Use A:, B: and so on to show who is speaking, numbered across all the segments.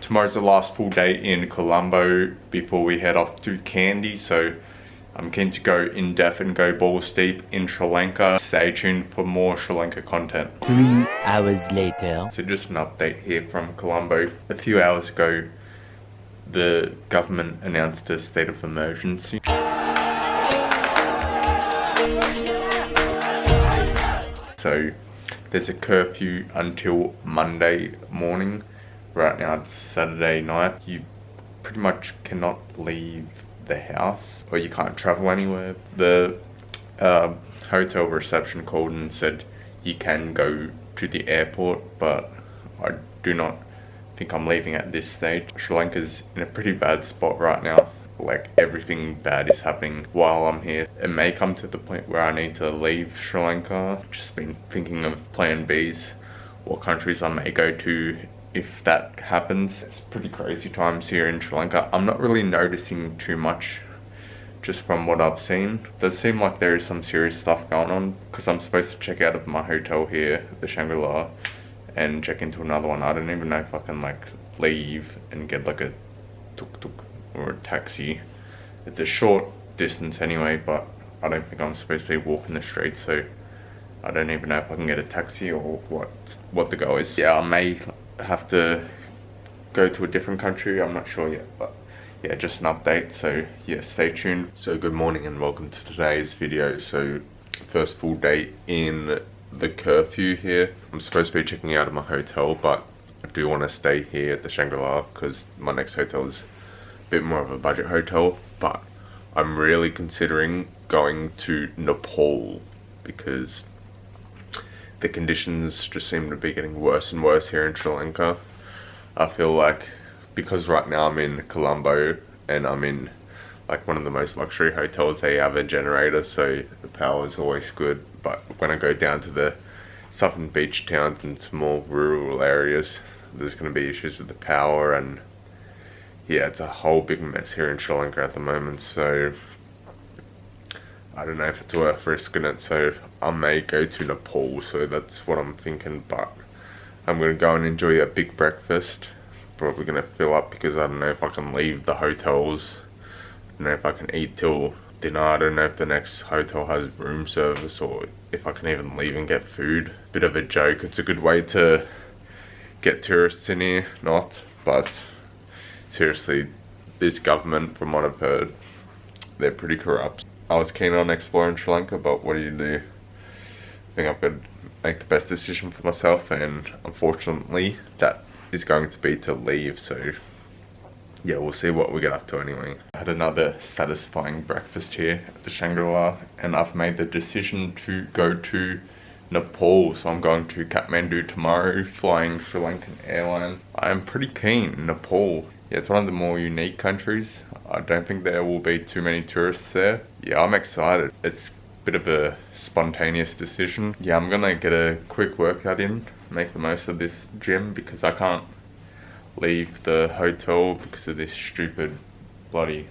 A: tomorrow's the last full day in Colombo before we head off to Kandy, so I'm keen to go in depth and go balls deep in Sri Lanka. Stay tuned for more Sri Lanka content.
B: 3 hours later.
A: So just an update here from Colombo. A few hours ago, the government announced a state of emergency. So there's a curfew until Monday morning. Right now it's Saturday night. You pretty much cannot leave the house, or you can't travel anywhere. The hotel reception called and said you can go to the airport, but I do not think I'm leaving at this stage. Sri Lanka's in a pretty bad spot right now. Like, everything bad is happening while I'm here. It may come to the point where I need to leave Sri Lanka. Just been thinking of plan Bs, what countries I may go to if that happens. It's pretty crazy times here in Sri Lanka. I'm not really noticing too much just from what I've seen. It does seem like there is some serious stuff going on, because I'm supposed to check out of my hotel here, the Shangri-La, and check into another one. I don't even know if I can like leave and get like a tuk-tuk or a taxi. It's a short distance anyway, but I don't think I'm supposed to be walking the streets, so I don't even know if I can get a taxi or what the go is. Yeah, I may have to go to a different country, I'm not sure yet, but yeah, just an update. So yeah, stay tuned. So good morning and welcome to today's video. So first full day in the curfew here. I'm supposed to be checking out of my hotel, but I do want to stay here at the Shangri-La because my next hotel is a bit more of a budget hotel. But I'm really considering going to Nepal because the conditions just seem to be getting worse and worse here in Sri Lanka. I feel like because right now I'm in Colombo and I'm in like one of the most luxury hotels, they have a generator, so the power is always good. But when I go down to the southern beach towns and small rural areas, there's going to be issues with the power, and yeah, it's a whole big mess here in Sri Lanka at the moment. So I don't know if it's worth risking it, so I may go to Nepal. So that's what I'm thinking, but I'm going to go and enjoy a big breakfast. Probably going to fill up because I don't know if I can leave the hotels. I don't know if I can eat till dinner. I don't know if the next hotel has room service or if I can even leave and get food. Bit of a joke. It's a good way to get tourists in here, not, but seriously, this government, from what I've heard, they're pretty corrupt. I was keen on exploring Sri Lanka, but what do? I think I've got to make the best decision for myself, and unfortunately that is going to be to leave. So yeah, we'll see what we get up to anyway. I had another satisfying breakfast here at the Shangri-La, and I've made the decision to go to Nepal. So I'm going to Kathmandu tomorrow, flying Sri Lankan Airlines. I am pretty keen. Nepal, yeah, it's one of the more unique countries. I don't think there will be too many tourists there. Yeah, I'm excited. It's a bit of a spontaneous decision. Yeah, I'm gonna get a quick workout in, make the most of this gym, because I can't leave the hotel because of this stupid bloody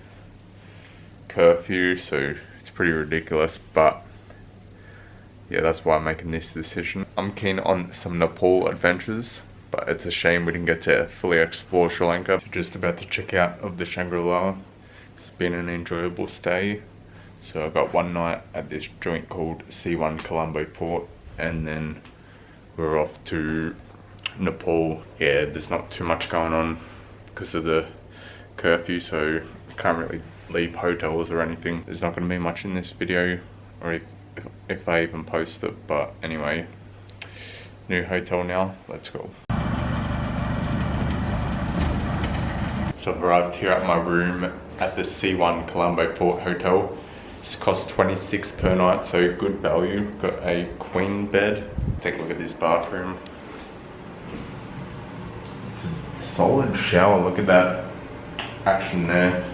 A: curfew. So it's pretty ridiculous, but yeah, that's why I'm making this decision. I'm keen on some Nepal adventures, but it's a shame we didn't get to fully explore Sri Lanka. So just about to check out of the Shangri-La. It's been an enjoyable stay. So I got one night at this joint called C1 Colombo Port, and then we're off to Nepal. Yeah, there's not too much going on because of the curfew, so I can't really leave hotels or anything. There's not going to be much in this video, or if I even post it. But anyway, new hotel now, let's go. So I've arrived here at my room at the C1 Colombo Port Hotel. This costs 26 per night, so good value. Got a queen bed. Take a look at this bathroom. It's a solid shower, look at that action there.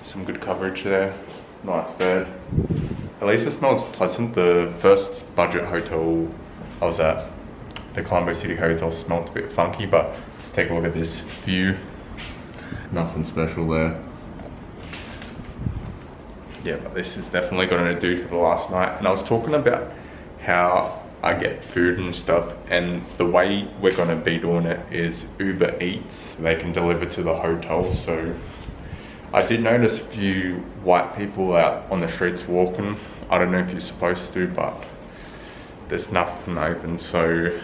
A: Some good coverage there, nice bed. At least it smells pleasant. The first budget hotel I was at, the Colombo City Hotel, smelled a bit funky, but let's take a look at this view. Nothing special there. Yeah, but this is definitely going to do for the last night. And I was talking about how I get food and stuff, and the way we're gonna be doing it is Uber Eats. They can deliver to the hotel. So I did notice a few white people out on the streets walking. I don't know if you're supposed to, but there's nothing open, so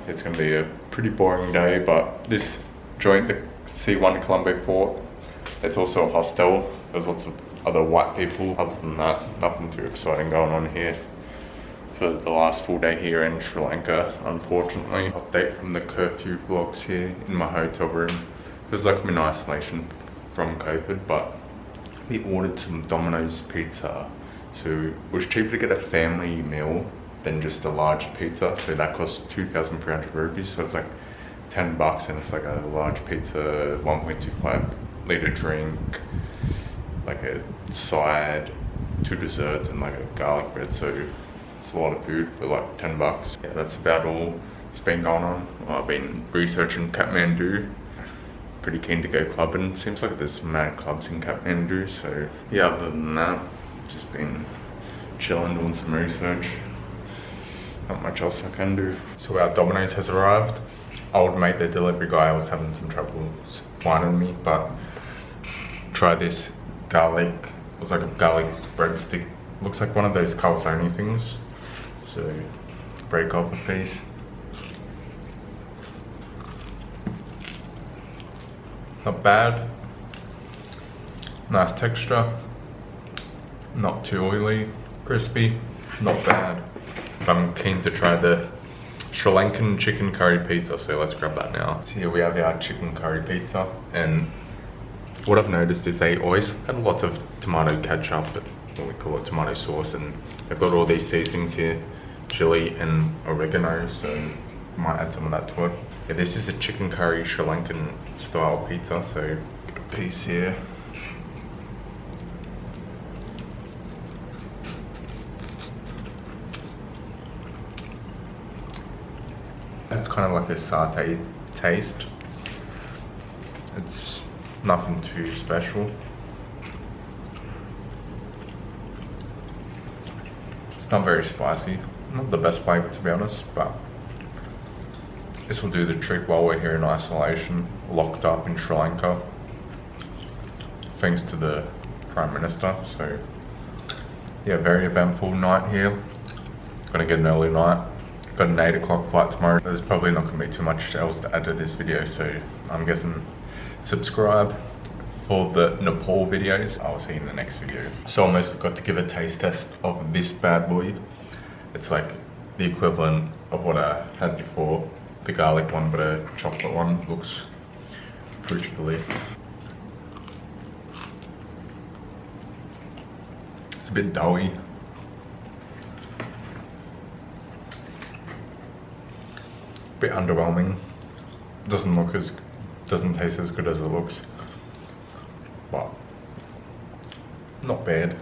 A: it's gonna be a pretty boring day. But this joint, the C1 Colombo Fort, it's also a hostel. There's lots of other white people. Other than that, nothing too exciting going on here for the last full day here in Sri Lanka, unfortunately. Update from the curfew vlogs here in my hotel room. Feels like I'm in isolation from COVID, but we ordered some Domino's Pizza. So it was cheaper to get a family meal than just a large pizza. So that cost 2,300 rupees. So it's like 10 bucks, and it's like a large pizza, 1.25 litre drink, like a side, 2 desserts, and like a garlic bread. So it's a lot of food for like 10 bucks. Yeah, that's about all that's been going on. I've been researching Kathmandu. Pretty keen to go clubbing. Seems like there's some mad clubs in Kathmandu. So yeah, other than that, just been chilling, doing some research. Not much else I can do. So our Domino's has arrived. Old mate, the delivery guy, was having some trouble finding me, but try this garlic. It was like a garlic breadstick. Looks like one of those calzone things. So break off a piece. Not bad. Nice texture. Not too oily. Crispy. Not bad. I'm keen to try the Sri Lankan chicken curry pizza, so let's grab that now. So here we have our chicken curry pizza, and what I've noticed is they always add lots of tomato ketchup, what we call it tomato sauce, and they've got all these seasonings here, chili and oregano, so might add some of that to it. Yeah, this is a chicken curry Sri Lankan style pizza, so got a piece here. It's kind of like a satay taste. It's nothing too special. It's not very spicy. Not the best flavor, to be honest, but this will do the trick while we're here in isolation, locked up in Sri Lanka, thanks to the Prime Minister. So yeah, very eventful night here. Gonna get an early night. Got an 8 o'clock flight tomorrow. There's probably not gonna be too much else to add to this video, so I'm guessing subscribe for the Nepal videos. I'll see you in the next video. So almost forgot to give a taste test of this bad boy. It's like the equivalent of what I had before, the garlic one, but a chocolate one. Looks pretty delicious. It's a bit doughy. Bit underwhelming. Doesn't taste as good as it looks, but not bad.